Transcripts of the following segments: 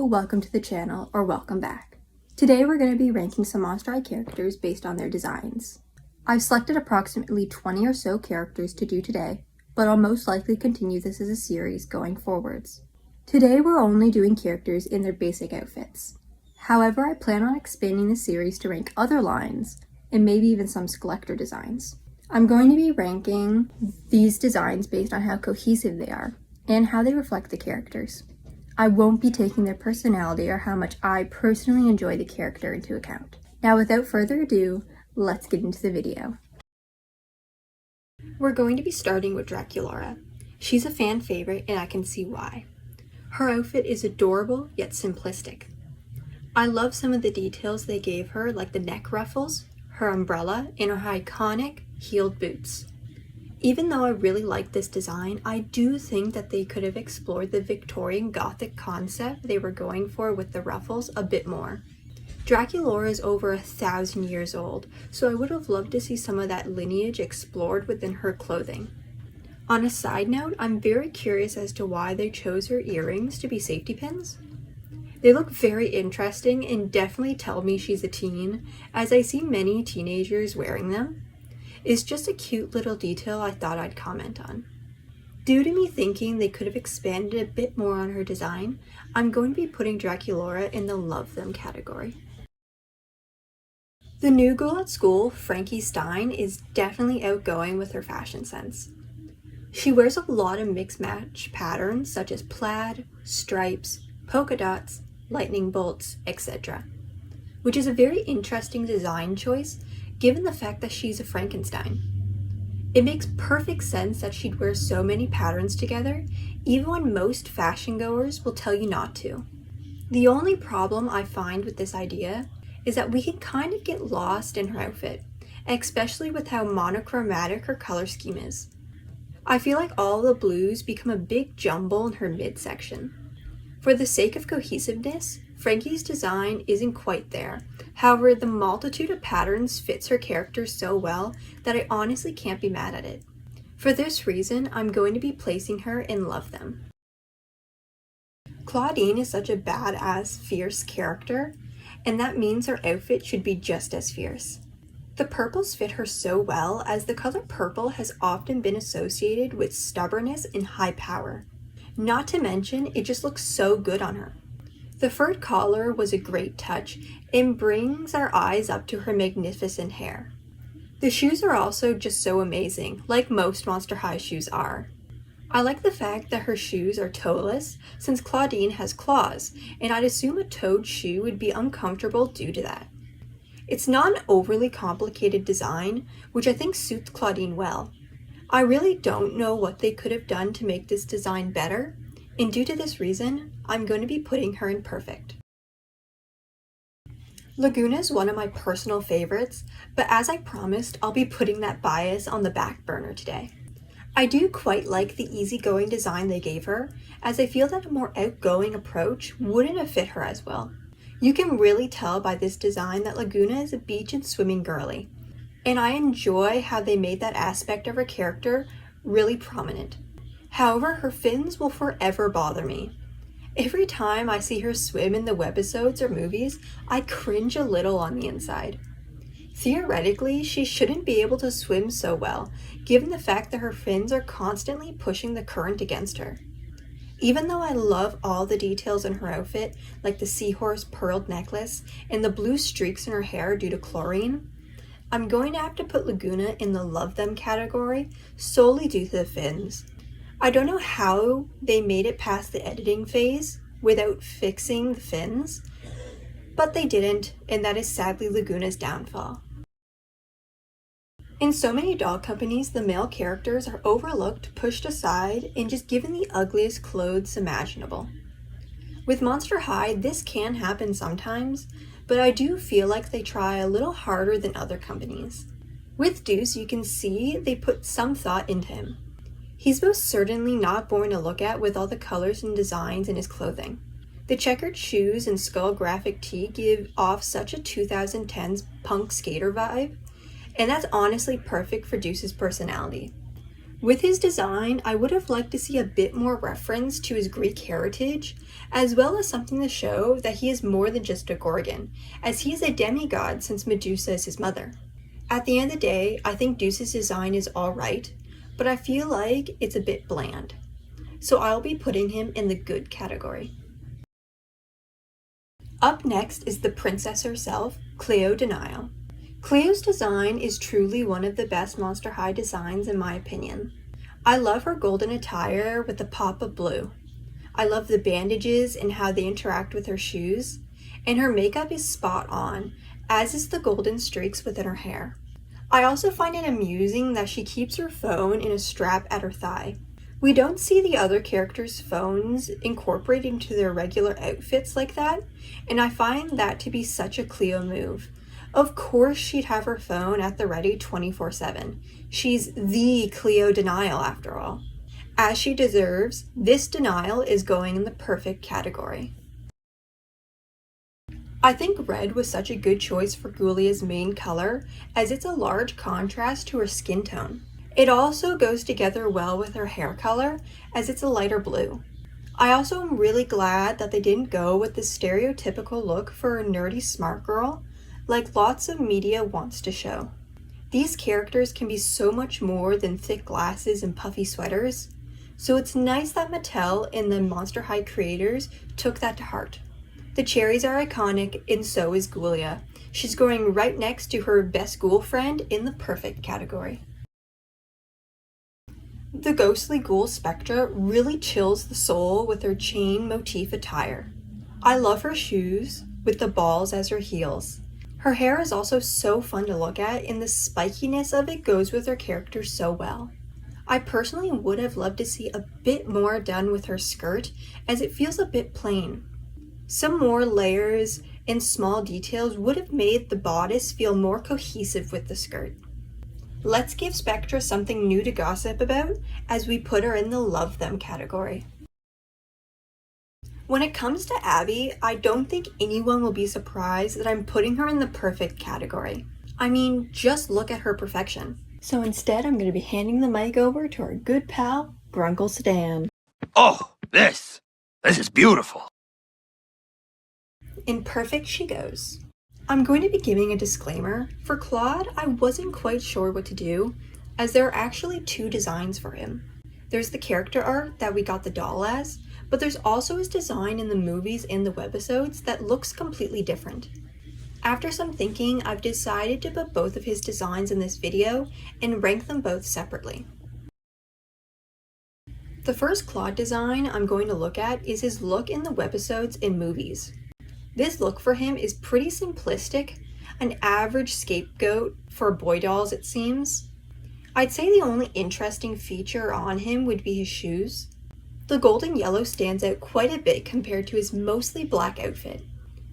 Hello, welcome to the channel, or welcome back. Today we're going to be ranking some Monster High characters based on their designs. I've selected approximately 20 or so characters to do today, but I'll most likely continue this as a series going forwards. Today we're only doing characters in their basic outfits. However, I plan on expanding the series to rank other lines, and maybe even some collector designs. I'm going to be ranking these designs based on how cohesive they are, and how they reflect the characters. I won't be taking their personality or how much I personally enjoy the character into account. Now without further ado, let's get into the video. We're going to be starting with Draculaura. She's a fan favorite and I can see why. Her outfit is adorable yet simplistic. I love some of the details they gave her, like the neck ruffles, her umbrella, and her iconic heeled boots. Even though I really like this design, I do think that they could have explored the Victorian Gothic concept they were going for with the ruffles a bit more. Draculaura is over 1,000 years old, so I would have loved to see some of that lineage explored within her clothing. On a side note, I'm very curious as to why they chose her earrings to be safety pins. They look very interesting and definitely tell me she's a teen, as I see many teenagers wearing them. It's just a cute little detail I thought I'd comment on. Due to me thinking they could have expanded a bit more on her design, I'm going to be putting Draculaura in the love them category. The new girl at school, Frankie Stein, is definitely outgoing with her fashion sense. She wears a lot of mixed match patterns such as plaid, stripes, polka dots, lightning bolts, etc., which is a very interesting design choice given the fact that she's a Frankenstein. It makes perfect sense that she'd wear so many patterns together, even when most fashion goers will tell you not to. The only problem I find with this idea is that we can kind of get lost in her outfit, especially with how monochromatic her color scheme is. I feel like all the blues become a big jumble in her midsection. For the sake of cohesiveness, Frankie's design isn't quite there. However, the multitude of patterns fits her character so well that I honestly can't be mad at it. For this reason, I'm going to be placing her in Love Them. Clawdeen is such a badass, fierce character, and that means her outfit should be just as fierce. The purples fit her so well, as the color purple has often been associated with stubbornness and high power. Not to mention, it just looks so good on her. The furred collar was a great touch and brings our eyes up to her magnificent hair. The shoes are also just so amazing, like most Monster High shoes are. I like the fact that her shoes are toeless, since Clawdeen has claws, and I'd assume a toed shoe would be uncomfortable due to that. It's not an overly complicated design, which I think suits Clawdeen well. I really don't know what they could have done to make this design better, and due to this reason, I'm going to be putting her in Perfect. Lagoona is one of my personal favorites, but as I promised, I'll be putting that bias on the back burner today. I do quite like the easygoing design they gave her, as I feel that a more outgoing approach wouldn't have fit her as well. You can really tell by this design that Lagoona is a beach and swimming girly, and I enjoy how they made that aspect of her character really prominent. However, her fins will forever bother me. Every time I see her swim in the webisodes or movies, I cringe a little on the inside. Theoretically, she shouldn't be able to swim so well, given the fact that her fins are constantly pushing the current against her. Even though I love all the details in her outfit, like the seahorse pearled necklace and the blue streaks in her hair due to chlorine, I'm going to have to put Lagoona in the Love Them category solely due to the fins. I don't know how they made it past the editing phase without fixing the fins, but they didn't, and that is sadly Lagoona's downfall. In so many doll companies, the male characters are overlooked, pushed aside, and just given the ugliest clothes imaginable. With Monster High, this can happen sometimes, but I do feel like they try a little harder than other companies. With Deuce, you can see they put some thought into him. He's most certainly not boring to look at with all the colors and designs in his clothing. The checkered shoes and skull graphic tee give off such a 2010s punk skater vibe, and that's honestly perfect for Deuce's personality. With his design, I would have liked to see a bit more reference to his Greek heritage, as well as something to show that he is more than just a Gorgon, as he is a demigod since Medusa is his mother. At the end of the day, I think Deuce's design is alright, but I feel like it's a bit bland. So I'll be putting him in the good category. Up next is the princess herself, Cleo de Nile. Cleo's design is truly one of the best Monster High designs in my opinion. I love her golden attire with a pop of blue. I love the bandages and how they interact with her shoes, and her makeup is spot on, as is the golden streaks within her hair. I also find it amusing that she keeps her phone in a strap at her thigh. We don't see the other characters' phones incorporated into their regular outfits like that, and I find that to be such a Cleo move. Of course she'd have her phone at the ready 24/7. She's the Cleo de Nile after all. As she deserves, this de Nile is going in the perfect category. I think red was such a good choice for Ghoulia's main color, as it's a large contrast to her skin tone. It also goes together well with her hair color, as it's a lighter blue. I also am really glad that they didn't go with the stereotypical look for a nerdy smart girl, like lots of media wants to show. These characters can be so much more than thick glasses and puffy sweaters, so it's nice that Mattel and the Monster High creators took that to heart. The cherries are iconic, and so is Ghoulia. She's going right next to her best ghoul friend in the perfect category. The ghostly ghoul Spectra really chills the soul with her chain motif attire. I love her shoes, with the balls as her heels. Her hair is also so fun to look at, and the spikiness of it goes with her character so well. I personally would have loved to see a bit more done with her skirt, as it feels a bit plain. Some more layers and small details would have made the bodice feel more cohesive with the skirt. Let's give Spectra something new to gossip about, as we put her in the love them category. When it comes to Abbey, I don't think anyone will be surprised that I'm putting her in the perfect category. I mean, just look at her perfection. So instead, I'm going to be handing the mic over to our good pal, Grunkle Sedan. Oh, this is beautiful. In perfect she goes. I'm going to be giving a disclaimer. For Claude, I wasn't quite sure what to do, as there are actually two designs for him. There's the character art that we got the doll as, but there's also his design in the movies and the webisodes that looks completely different. After some thinking, I've decided to put both of his designs in this video and rank them both separately. The first Claude design I'm going to look at is his look in the webisodes and movies. This look for him is pretty simplistic, an average scapegoat for boy dolls it seems. I'd say the only interesting feature on him would be his shoes. The golden yellow stands out quite a bit compared to his mostly black outfit.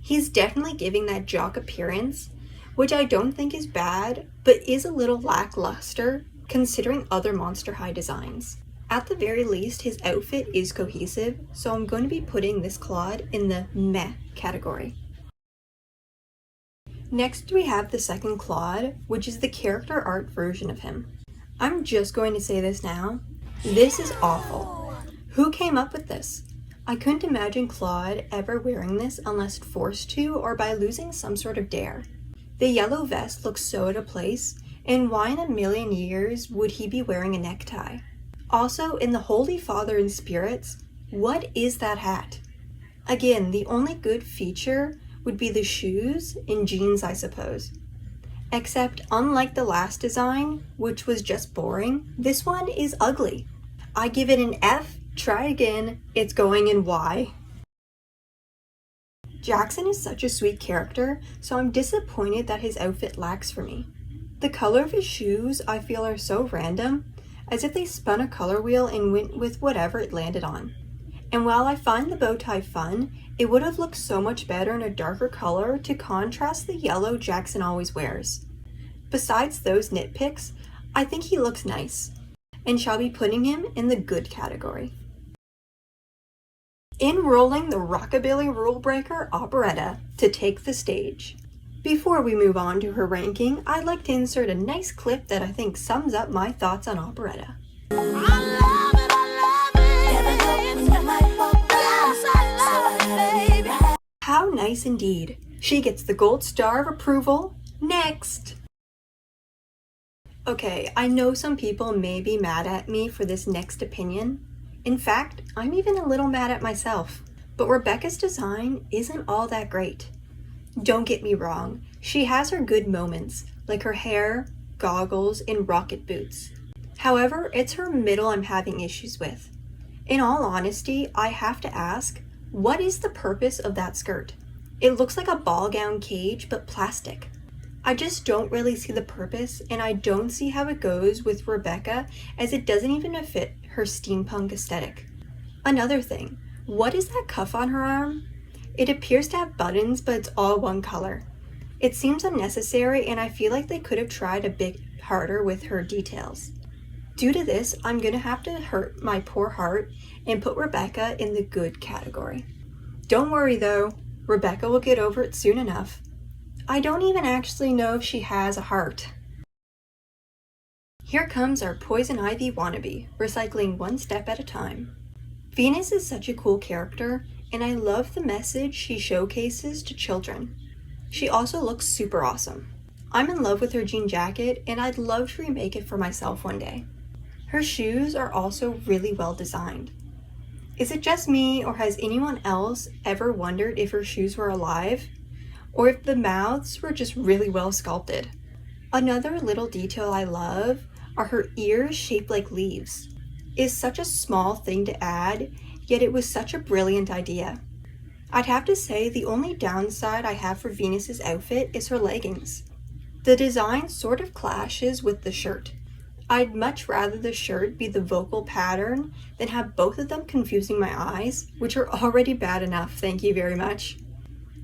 He's definitely giving that jock appearance, which I don't think is bad, but is a little lackluster considering other Monster High designs. At the very least, his outfit is cohesive, so I'm going to be putting this Claude in the meh category. Next we have the second Claude, which is the character art version of him. I'm just going to say this now, this is awful. Who came up with this? I couldn't imagine Claude ever wearing this unless forced to or by losing some sort of dare. The yellow vest looks so out of place, and why in a million years would he be wearing a necktie? Also, in the Holy Father and Spirits, what is that hat? Again, the only good feature would be the shoes and jeans, I suppose. Except, unlike the last design, which was just boring, this one is ugly. I give it an F. Try again, it's going in Y. Jackson is such a sweet character, so I'm disappointed that his outfit lacks for me. The color of his shoes I feel are so random, as if they spun a color wheel and went with whatever it landed on. And while I find the bow tie fun, it would have looked so much better in a darker color to contrast the yellow Jackson always wears. Besides those nitpicks, I think he looks nice, and shall be putting him in the good category. Enrolling the rockabilly rule breaker Operetta to take the stage. Before we move on to her ranking, I'd like to insert a nice clip that I think sums up my thoughts on Operetta. How nice indeed. She gets the gold star of approval. Next! Okay, I know some people may be mad at me for this next opinion. In fact, I'm even a little mad at myself. But Robecca's design isn't all that great. Don't get me wrong, she has her good moments, like her hair, goggles, and rocket boots. However, it's her middle I'm having issues with. In all honesty, I have to ask, what is the purpose of that skirt? It looks like a ball gown cage, but plastic. I just don't really see the purpose, and I don't see how it goes with Robecca, as it doesn't even fit her steampunk aesthetic. Another thing, what is that cuff on her arm? It appears to have buttons, but it's all one color. It seems unnecessary, and I feel like they could have tried a bit harder with her details. Due to this, I'm gonna have to hurt my poor heart and put Robecca in the good category. Don't worry though, Robecca will get over it soon enough. I don't even actually know if she has a heart. Here comes our Poison Ivy wannabe, recycling one step at a time. Venus is such a cool character, and I love the message she showcases to children. She also looks super awesome. I'm in love with her jean jacket, and I'd love to remake it for myself one day. Her shoes are also really well designed. Is it just me, or has anyone else ever wondered if her shoes were alive? Or if the mouths were just really well sculpted? Another little detail I love are her ears shaped like leaves. It's such a small thing to add, yet it was such a brilliant idea. I'd have to say the only downside I have for Venus's outfit is her leggings. The design sort of clashes with the shirt. I'd much rather the shirt be the vocal pattern than have both of them confusing my eyes, which are already bad enough, thank you very much.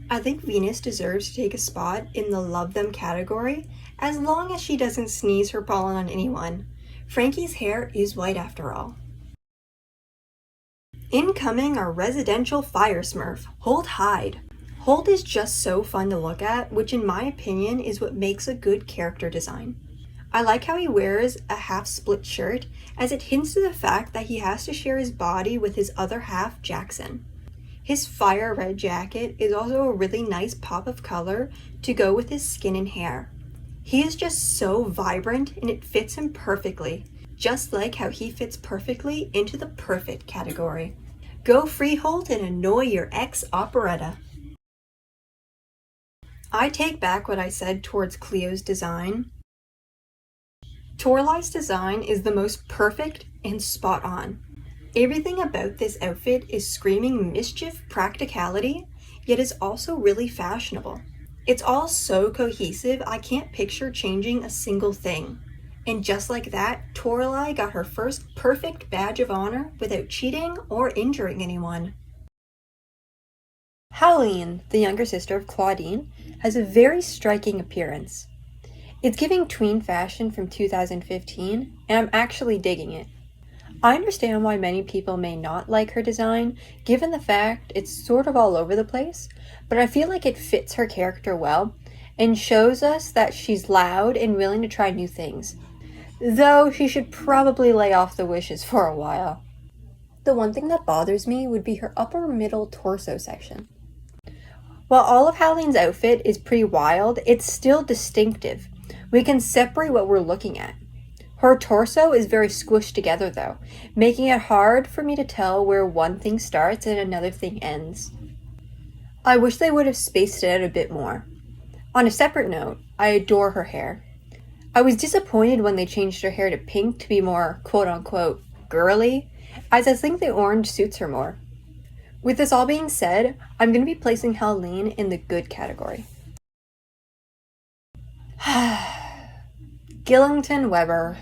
I think Venus deserves to take a spot in the love them category, as long as she doesn't sneeze her pollen on anyone. Frankie's hair is white after all. Incoming our residential fire smurf, Holt Hyde. Holt is just so fun to look at, which in my opinion is what makes a good character design. I like how he wears a half-split shirt, as it hints to the fact that he has to share his body with his other half, Jackson. His fire red jacket is also a really nice pop of color to go with his skin and hair. He is just so vibrant, and it fits him perfectly, just like how he fits perfectly into the perfect category. Go free Holt and annoy your ex Operetta. I take back what I said towards Cleo's design. Toralei's design is the most perfect and spot on. Everything about this outfit is screaming mischief practicality, yet is also really fashionable. It's all so cohesive, I can't picture changing a single thing. And just like that, Toralei got her first perfect badge of honor without cheating or injuring anyone. Howleen, the younger sister of Clawdeen, has a very striking appearance. It's giving tween fashion from 2015, and I'm actually digging it. I understand why many people may not like her design, given the fact it's sort of all over the place, but I feel like it fits her character well, and shows us that she's loud and willing to try new things. Though she should probably lay off the wishes for a while. The one thing that bothers me would be her upper middle torso section. While all of Howleen's outfit is pretty wild, it's still distinctive. We can separate what we're looking at. Her torso is very squished together though, making it hard for me to tell where one thing starts and another thing ends. I wish they would have spaced it out a bit more. On a separate note, I adore her hair. I was disappointed when they changed her hair to pink to be more quote-unquote girly, as I think the orange suits her more. With this all being said, I'm going to be placing Howleen in the good category. Gil Webber,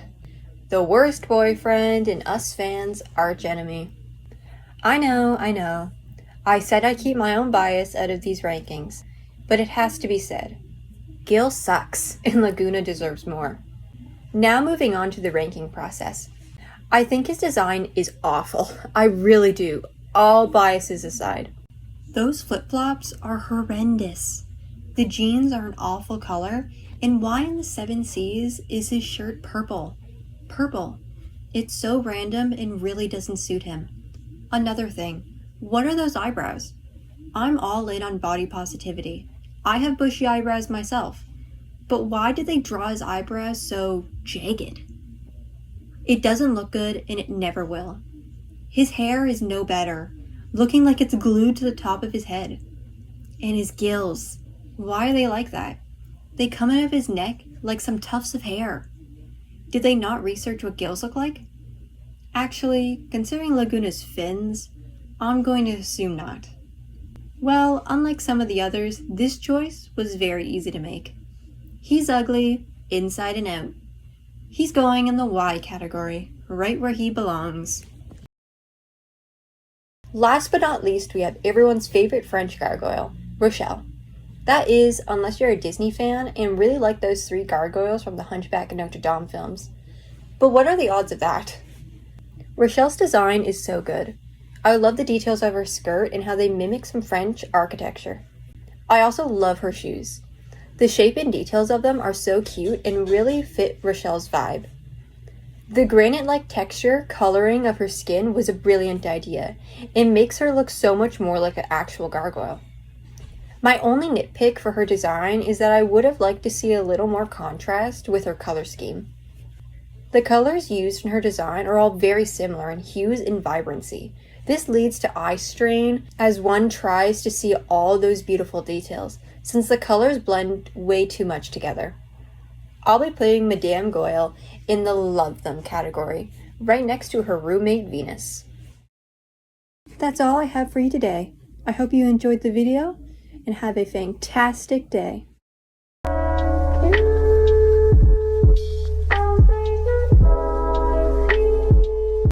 the worst boyfriend and us fans' archenemy. I know. I said I keep my own bias out of these rankings, but it has to be said. Gil sucks, and Lagoona deserves more. Now moving on to the ranking process. I think his design is awful. I really do, all biases aside. Those flip-flops are horrendous. The jeans are an awful color, and why in the 7 seas is his shirt purple? Purple. It's so random and really doesn't suit him. Another thing, what are those eyebrows? I'm all in on body positivity. I have bushy eyebrows myself. But why did they draw his eyebrows so jagged? It doesn't look good and it never will. His hair is no better, looking like it's glued to the top of his head. And his gills, why are they like that? They come out of his neck like some tufts of hair. Did they not research what gills look like? Actually, considering Lagoona's fins, I'm going to assume not. Well, unlike some of the others, this choice was very easy to make. He's ugly, inside and out. He's going in the Y category, right where he belongs. Last but not least, we have everyone's favorite French gargoyle, Rochelle. That is, unless you're a Disney fan and really like those 3 gargoyles from the Hunchback of Notre Dame films. But what are the odds of that? Rochelle's design is so good. I love the details of her skirt and how they mimic some French architecture. I also love her shoes. The shape and details of them are so cute and really fit Rochelle's vibe. The granite-like texture coloring of her skin was a brilliant idea. It makes her look so much more like an actual gargoyle. My only nitpick for her design is that I would have liked to see a little more contrast with her color scheme. The colors used in her design are all very similar in hues and vibrancy. This leads to eye strain as one tries to see all those beautiful details, since the colors blend way too much together. I'll be putting Madame Goyle in the love them category, right next to her roommate Venus. That's all I have for you today. I hope you enjoyed the video and have a fantastic day.